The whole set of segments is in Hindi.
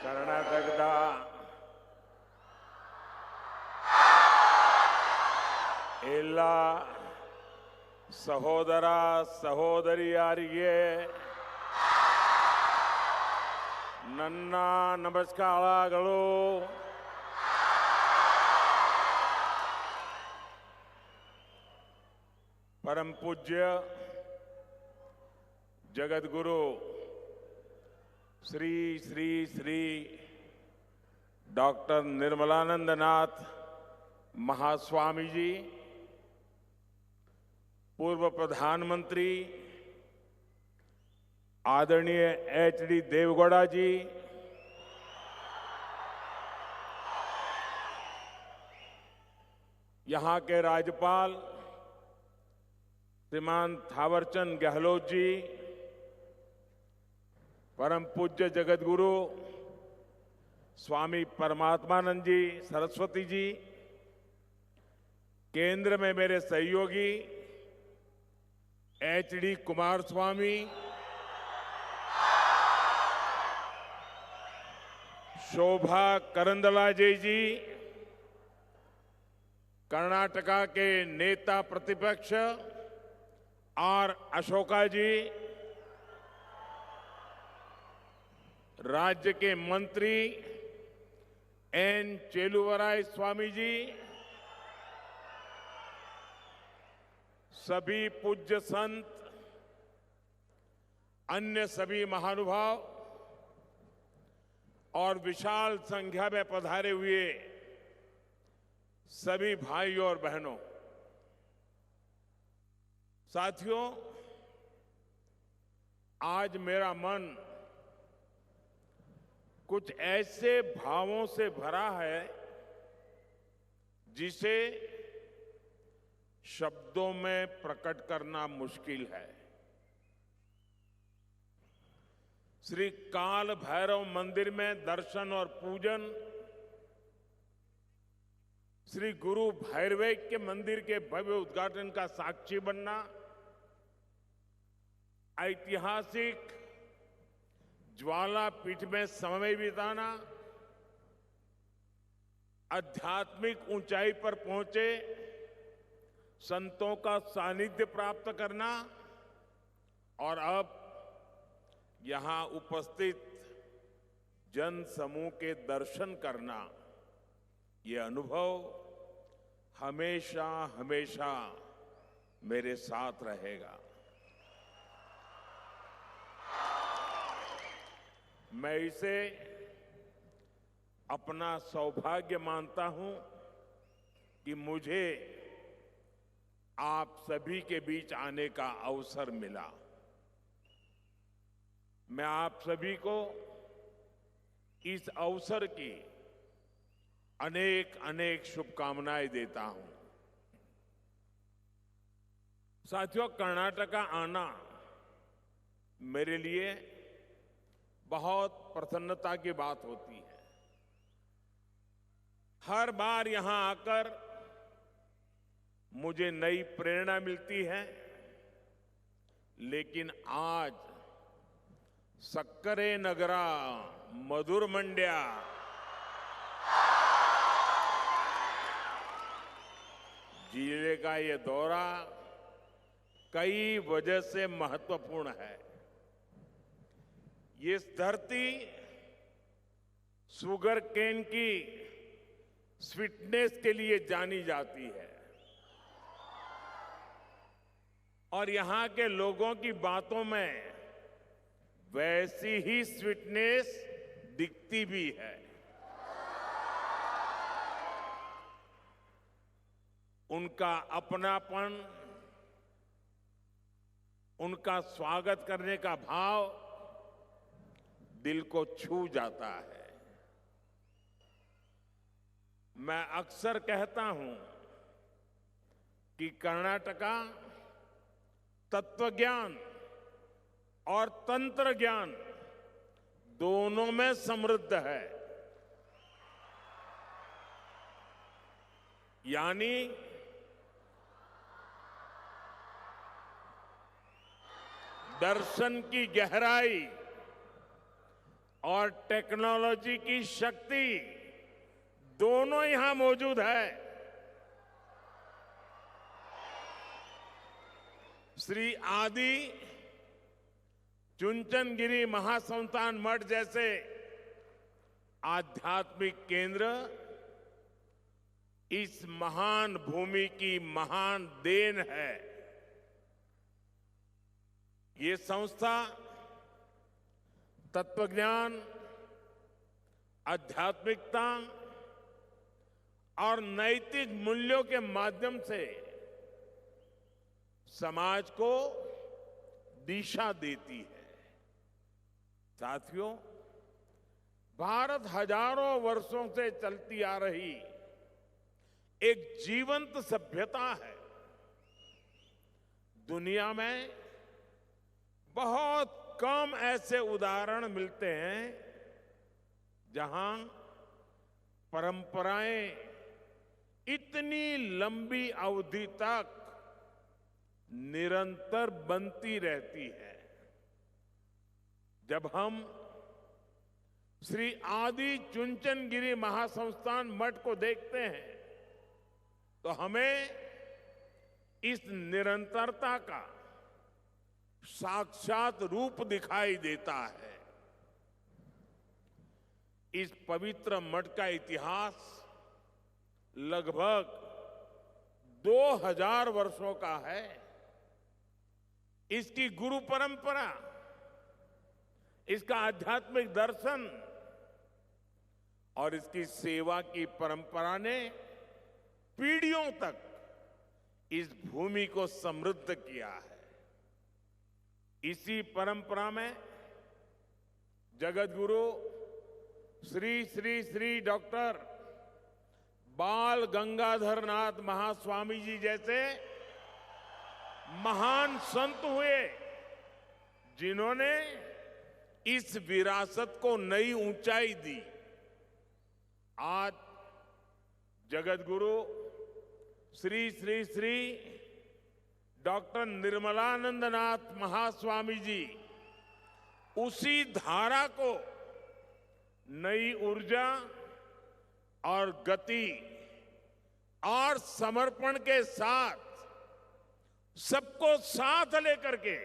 ಕರ್ನಾಟಕದ ಎಲ್ಲ ಸಹೋದರ ಸಹೋದರಿಯರಿಗೆ ನನ್ನ ನಮಸ್ಕಾರಗಳು. परम पूज्य जगतगुरु श्री श्री श्री डॉक्टर निर्मलानंद नाथ महास्वामी जी, पूर्व प्रधानमंत्री आदरणीय एच.डी. देवेगौड़ा जी, यहां के राज्यपाल श्रीमान थावरचंद गहलोत जी, परम पूज्य जगतगुरु स्वामी परमात्मानंद जी सरस्वती जी, केंद्र में मेरे सहयोगी एच.डी. कुमारस्वामी, शोभा करंदलाजे जी, कर्नाटका के नेता प्रतिपक्ष आर अशोका जी, राज्य के मंत्री एन चेलुवराय स्वामी जी, सभी पूज्य संत, अन्य सभी महानुभाव और विशाल संख्या में पधारे हुए सभी भाइयों और बहनों, साथियों, आज मेरा मन कुछ ऐसे भावों से भरा है जिसे शब्दों में प्रकट करना मुश्किल है। श्री काल भैरव मंदिर में दर्शन और पूजन, श्री गुरु भैरवैक्य मंदिर के भव्य उद्घाटन का साक्षी बनना, ऐतिहासिक ज्वाला पीठ में समय बिताना, आध्यात्मिक ऊंचाई पर पहुंचे संतों का सानिध्य प्राप्त करना और अब यहां उपस्थित जन समूह के दर्शन करना, ये अनुभव हमेशा हमेशा मेरे साथ रहेगा। मैं इसे अपना सौभाग्य मानता हूं कि मुझे आप सभी के बीच आने का अवसर मिला। मैं आप सभी को इस अवसर की अनेक अनेक शुभकामनाएं देता हूं। साथियों, कर्नाटका आना मेरे लिए बहुत प्रसन्नता की बात होती है। हर बार यहां आकर मुझे नई प्रेरणा मिलती है, लेकिन आज सक्करे नगरा मधुर मंड्या जिले का ये दौरा कई वजह से महत्वपूर्ण है। ये धरती शुगर केन की स्वीटनेस के लिए जानी जाती है और यहां के लोगों की बातों में वैसी ही स्वीटनेस दिखती भी है। उनका अपनापन, उनका स्वागत करने का भाव दिल को छू जाता है। मैं अक्सर कहता हूं कि कर्नाटका तत्वज्ञान और तंत्र ज्ञान दोनों में समृद्ध है। यानी दर्शन की गहराई और टेक्नोलॉजी की शक्ति दोनों यहां मौजूद है। श्री आदि चुनचनगिरी महासंस्थान मठ जैसे आध्यात्मिक केंद्र इस महान भूमि की महान देन है। ये संस्था तत्वज्ञान, आध्यात्मिकता और नैतिक मूल्यों के माध्यम से समाज को दिशा देती है। साथियों, भारत हजारों वर्षों से चलती आ रही एक जीवंत सभ्यता है। दुनिया में बहुत कम ऐसे उदाहरण मिलते हैं जहां परंपराएं इतनी लंबी अवधि तक निरंतर बनती रहती है। जब हम श्री आदि चुनचनगिरी महासंस्थान मठ को देखते हैं तो हमें इस निरंतरता का साक्षात रूप दिखाई देता है। इस पवित्र मठ का इतिहास लगभग 2000 वर्षों का है। इसकी गुरु परंपरा, इसका आध्यात्मिक दर्शन और इसकी सेवा की परंपरा ने पीढ़ियों तक इस भूमि को समृद्ध किया है। इसी परंपरा में जगत गुरु श्री श्री श्री डॉक्टर बाल गंगाधर नाथ महास्वामी जी जैसे महान संत हुए, जिन्होंने इस विरासत को नई ऊंचाई दी। आज जगत गुरु श्री श्री श्री डॉक्टर निर्मलानंद नाथ महास्वामी जी उसी धारा को नई ऊर्जा और गति और समर्पण के साथ सबको साथ लेकर के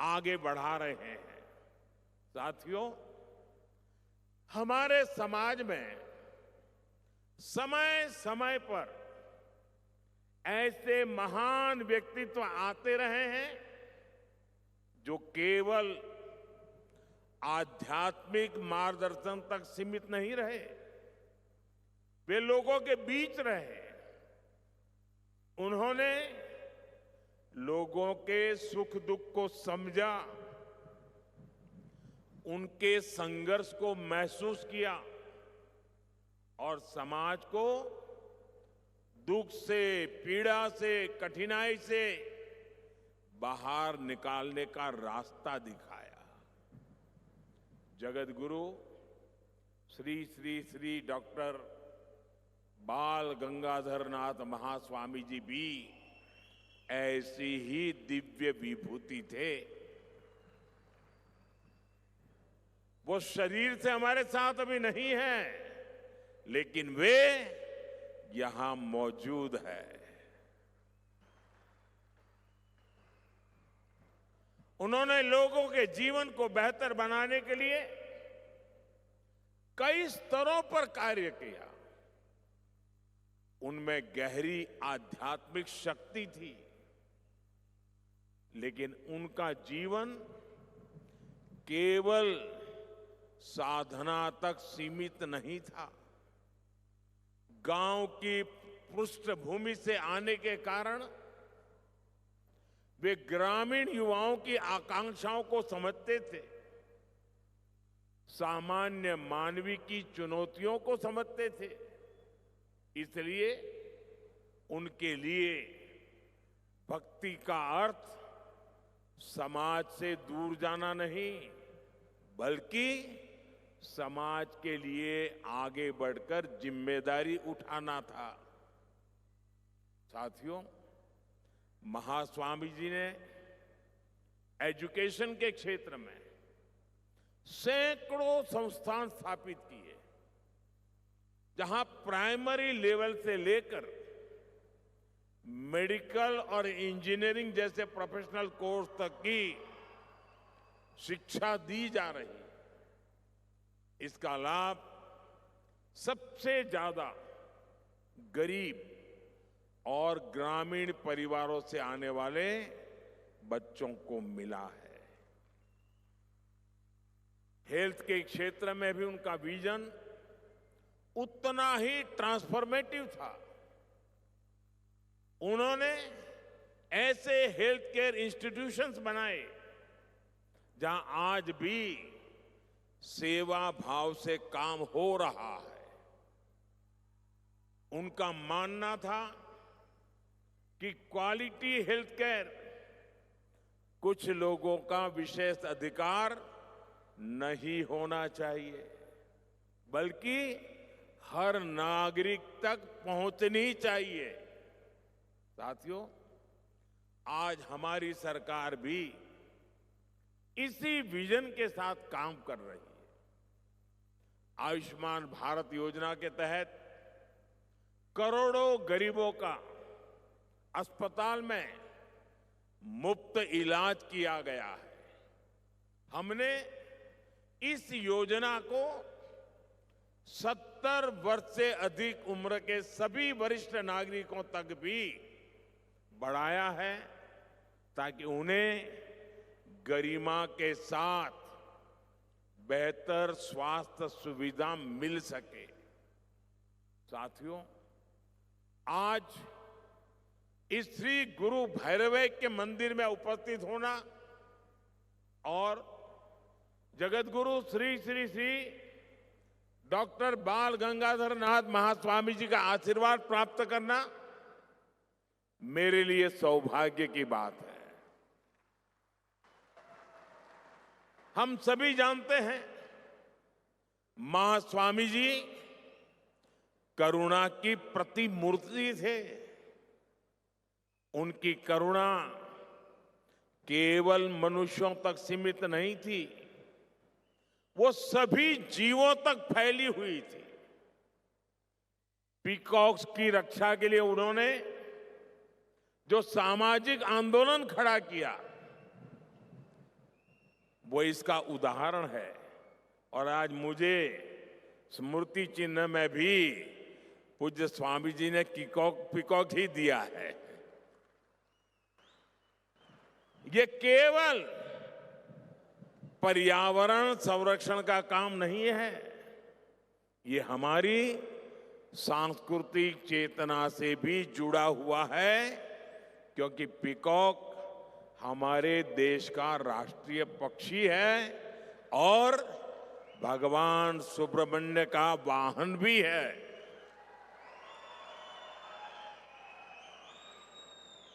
आगे बढ़ा रहे हैं। साथियों, हमारे समाज में समय समय पर ऐसे महान व्यक्तित्व आते रहे हैं जो केवल आध्यात्मिक मार्गदर्शन तक सीमित नहीं रहे, वे लोगों के बीच रहे। उन्होंने लोगों के सुख दुख को समझा, उनके संघर्ष को महसूस किया और समाज को दुख से, पीड़ा से, कठिनाई से बाहर निकालने का रास्ता दिखाया। जगत गुरु श्री श्री श्री डॉक्टर बाल गंगाधर नाथ महास्वामी जी भी ऐसी ही दिव्य विभूति थे। वो शरीर से हमारे साथ अभी नहीं है, लेकिन वे यहां मौजूद है। उन्होंने लोगों के जीवन को बेहतर बनाने के लिए कई स्तरों पर कार्य किया। उनमें गहरी आध्यात्मिक शक्ति थी, लेकिन उनका जीवन केवल साधना तक सीमित नहीं था। गांव की पृष्ठभूमि से आने के कारण वे ग्रामीण युवाओं की आकांक्षाओं को समझते थे, सामान्य मानवीय की चुनौतियों को समझते थे। इसलिए उनके लिए भक्ति का अर्थ समाज से दूर जाना नहीं, बल्कि समाज के लिए आगे बढ़कर जिम्मेदारी उठाना था। साथियों, महास्वामी जी ने एजुकेशन के क्षेत्र में सैकड़ों संस्थान स्थापित किए, जहां प्राइमरी लेवल से लेकर मेडिकल और इंजीनियरिंग जैसे प्रोफेशनल कोर्स तक की शिक्षा दी जा रही है। इसका लाभ सबसे ज्यादा गरीब और ग्रामीण परिवारों से आने वाले बच्चों को मिला है। हेल्थ के क्षेत्र में भी उनका विजन उतना ही ट्रांसफॉर्मेटिव था। उन्होंने ऐसे हेल्थ केयर इंस्टीट्यूशंस बनाए जहां आज भी सेवा भाव से काम हो रहा है। उनका मानना था कि क्वालिटी हेल्थ केयर कुछ लोगों का विशेष अधिकार नहीं होना चाहिए, बल्कि हर नागरिक तक पहुंचनी चाहिए। साथियों, आज हमारी सरकार भी इसी विजन के साथ काम कर रही है। आयुष्मान भारत योजना के तहत करोड़ों गरीबों का अस्पताल में मुफ्त इलाज किया गया है। हमने इस योजना को 70 वर्ष से अधिक उम्र के सभी वरिष्ठ नागरिकों तक भी बढ़ाया है, ताकि उन्हें गरिमा के साथ बेहतर स्वास्थ्य सुविधा मिल सके। साथियों, आज इस श्री गुरु भैरवेश्वर के मंदिर में उपस्थित होना और जगत गुरु श्री श्री श्री डॉक्टर बाल गंगाधर नाथ महास्वामी जी का आशीर्वाद प्राप्त करना मेरे लिए सौभाग्य की बात है। हम सभी जानते हैं, महास्वामी जी करुणा की प्रतिमूर्ति थे। उनकी करुणा केवल मनुष्यों तक सीमित नहीं थी, वो सभी जीवों तक फैली हुई थी। पीकॉक्स की रक्षा के लिए उन्होंने जो सामाजिक आंदोलन खड़ा किया, वो इसका उदाहरण है। और आज मुझे स्मृति चिन्ह में भी पूज्य स्वामी जी ने पीकॉक ही दिया है। ये केवल पर्यावरण संरक्षण का काम नहीं है, ये हमारी सांस्कृतिक चेतना से भी जुड़ा हुआ है, क्योंकि पीकॉक हमारे देश का राष्ट्रीय पक्षी है और भगवान सुब्रमण्य का वाहन भी है।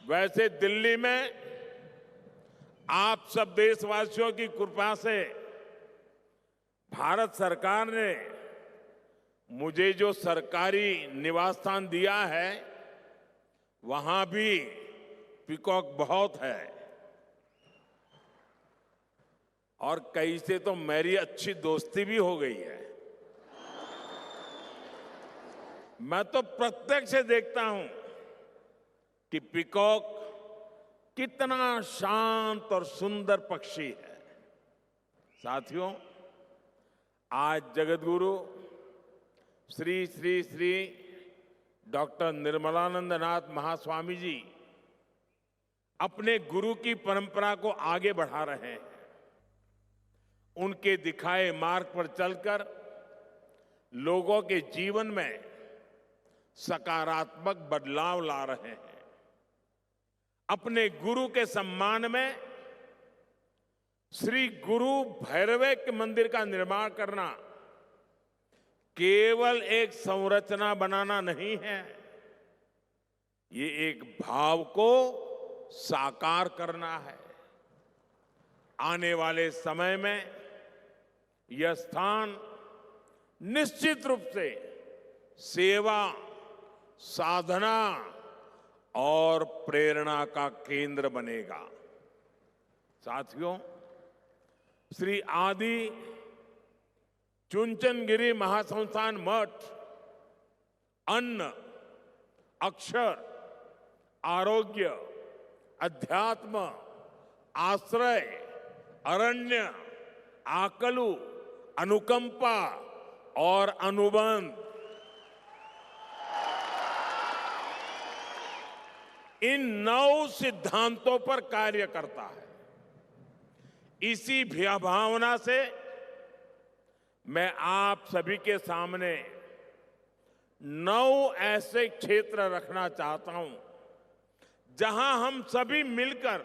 वैसे दिल्ली में आप सब देशवासियों की कृपा से भारत सरकार ने मुझे जो सरकारी निवास स्थान दिया है, वहां भी पीकॉक बहुत है। और कई से तो मेरी अच्छी दोस्ती भी हो गई है। मैं तो प्रत्यक्ष देखता हूं कि पीकॉक कितना शांत और सुंदर पक्षी है। साथियों, आज जगतगुरु श्री श्री श्री डॉक्टर निर्मलानंद नाथ महास्वामी जी अपने गुरु की परंपरा को आगे बढ़ा रहे हैं। उनके दिखाए मार्ग पर चलकर लोगों के जीवन में सकारात्मक बदलाव ला रहे हैं। अपने गुरु के सम्मान में श्री गुरु भैरवेश्वर मंदिर का निर्माण करना केवल एक संरचना बनाना नहीं है, ये एक भाव को साकार करना है। आने वाले समय में यह स्थान निश्चित रूप से सेवा, साधना और प्रेरणा का केंद्र बनेगा। साथियों, श्री आदि चुनचनगिरी महासंस्थान मठ अन्न, अक्षर, आरोग्य, अध्यात्म, आश्रय, अरण्य, आकलू, अनुकंपा और अनुबंध, इन 9 सिद्धांतों पर कार्य करता है। इसी भावना से मैं आप सभी के सामने 9 ऐसे क्षेत्र रखना चाहता हूं जहां हम सभी मिलकर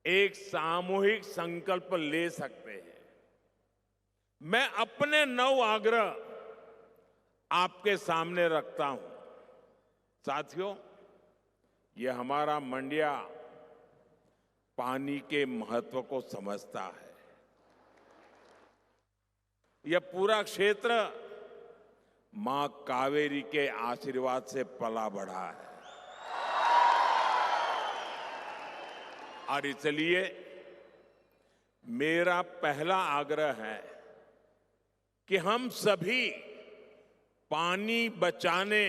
एक सामूहिक संकल्प ले सकते हैं। मैं अपने 9 आग्रह आपके सामने रखता हूं। साथियों, यह हमारा मंडिया पानी के महत्व को समझता है। यह पूरा क्षेत्र मां कावेरी के आशीर्वाद से पला बढ़ा है और इसलिए मेरा पहला आग्रह है कि हम सभी पानी बचाने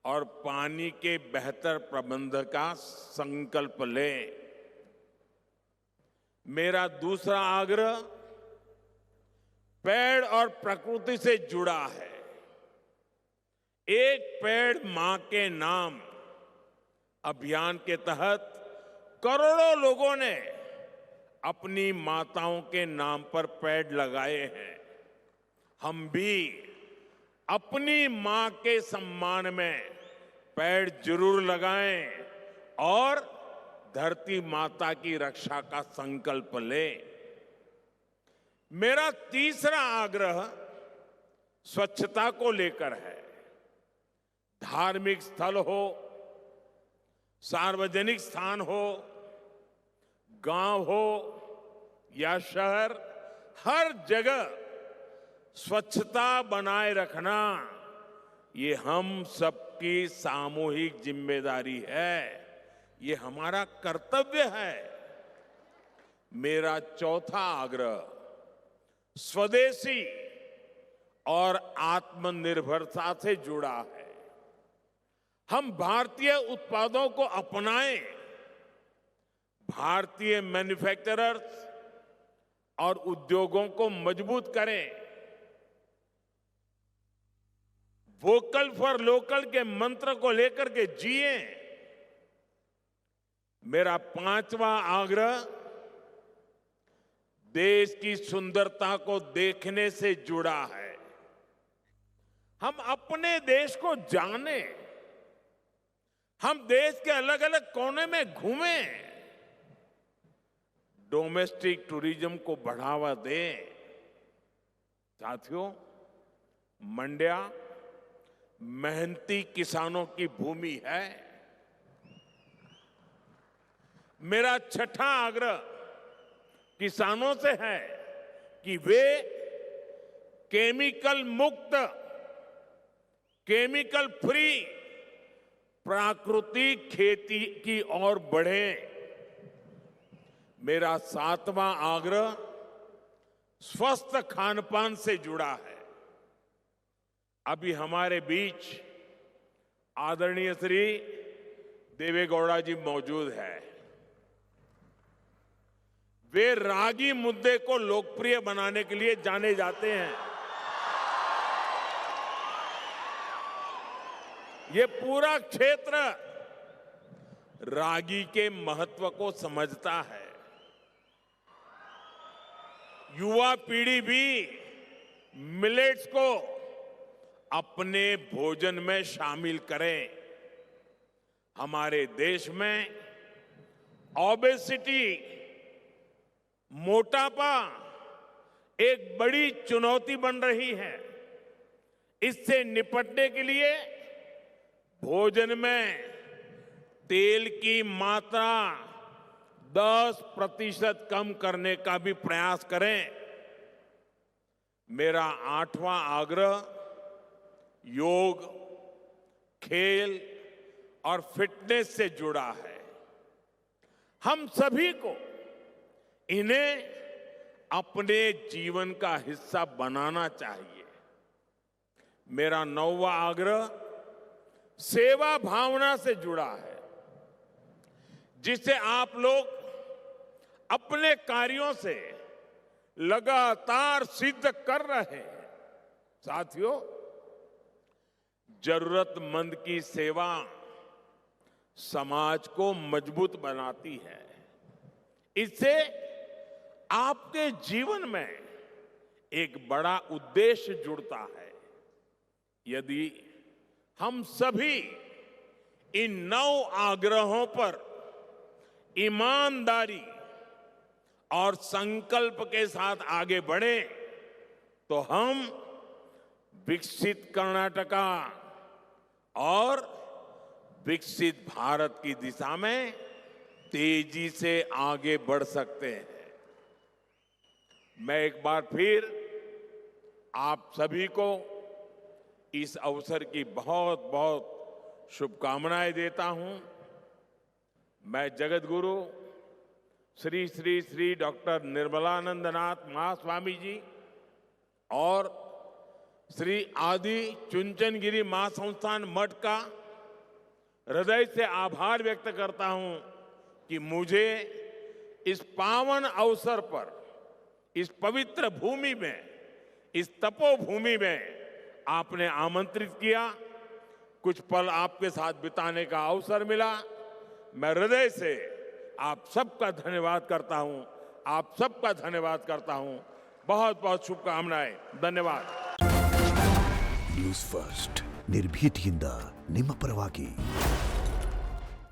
और पानी के बेहतर प्रबंधन का संकल्प लें। मेरा दूसरा आग्रह पेड़ और प्रकृति से जुड़ा है। एक पेड़ मां के नाम अभियान के तहत करोड़ों लोगों ने अपनी माताओं के नाम पर पेड़ लगाए हैं। हम भी अपनी मां के सम्मान में पेड़ जरूर लगाएं और धरती माता की रक्षा का संकल्प लें। मेरा तीसरा आग्रह स्वच्छता को लेकर है। धार्मिक स्थल हो, सार्वजनिक स्थान हो, गांव हो या शहर, हर जगह स्वच्छता बनाए रखना ये हम सबकी सामूहिक जिम्मेदारी है। ये हमारा कर्तव्य है। मेरा चौथा आग्रह स्वदेशी और आत्मनिर्भरता से जुड़ा है। हम भारतीय उत्पादों को अपनाएं, भारतीय मैन्युफैक्चरर्स और उद्योगों को मजबूत करें। वोकल फॉर लोकल के मंत्र को लेकर के जिए। मेरा पांचवा आग्रह देश की सुंदरता को देखने से जुड़ा है। हम अपने देश को जानें, हम देश के अलग अलग कोने में घूमें, डोमेस्टिक टूरिज्म को बढ़ावा दें। साथियों, मंड्या मेहनती किसानों की भूमि है। मेरा छठा आग्रह किसानों से है कि वे केमिकल मुक्त, केमिकल फ्री प्राकृतिक खेती की ओर बढ़ें। मेरा सातवां आग्रह स्वस्थ खानपान से जुड़ा है। अभी हमारे बीच आदरणीय श्री देवेगौड़ा जी मौजूद है। वे रागी मुद्दे को लोकप्रिय बनाने के लिए जाने जाते हैं। ये पूरा क्षेत्र रागी के महत्व को समझता है। युवा पीढ़ी भी मिलेट्स को अपने भोजन में शामिल करें। हमारे देश में ओबेसिटी, मोटापा एक बड़ी चुनौती बन रही है। इससे निपटने के लिए भोजन में तेल की मात्रा 10% कम करने का भी प्रयास करें। मेरा आठवां आग्रह योग, खेल और फिटनेस से जुड़ा है। हम सभी को इन्हें अपने जीवन का हिस्सा बनाना चाहिए। मेरा 9वां आग्रह सेवा भावना से जुड़ा है, जिसे आप लोग अपने कार्यों से लगातार सिद्ध कर रहे हैं। साथियों, जरूरतमंद की सेवा समाज को मजबूत बनाती है। इससे आपके जीवन में एक बड़ा उद्देश्य जुड़ता है। यदि हम सभी इन 9 आग्रहों पर ईमानदारी और संकल्प के साथ आगे बढ़े तो हम विकसित कर्नाटका और विकसित भारत की दिशा में तेजी से आगे बढ़ सकते हैं। मैं एक बार फिर आप सभी को इस अवसर की बहुत बहुत शुभकामनाएं देता हूं। मैं जगत गुरु श्री श्री श्री डॉक्टर निर्मलानंदनाथ महास्वामी जी और श्री आदि चुनचनगिरी महासंस्थान मठ का हृदय से आभार व्यक्त करता हूं कि मुझे इस पावन अवसर पर, इस पवित्र भूमि में, इस तपोभूमि में आपने आमंत्रित किया, कुछ पल आपके साथ बिताने का अवसर मिला। मैं हृदय से आप सबका धन्यवाद करता हूं, आप सबका धन्यवाद करता हूं। बहुत बहुत शुभकामनाएं। धन्यवाद। ನ್ಯೂಸ್ ಫಸ್ಟ್ ನಿರ್ಭೀತಿಯಿಂದ ನಿಮ್ಮ ಪರವಾಗಿ।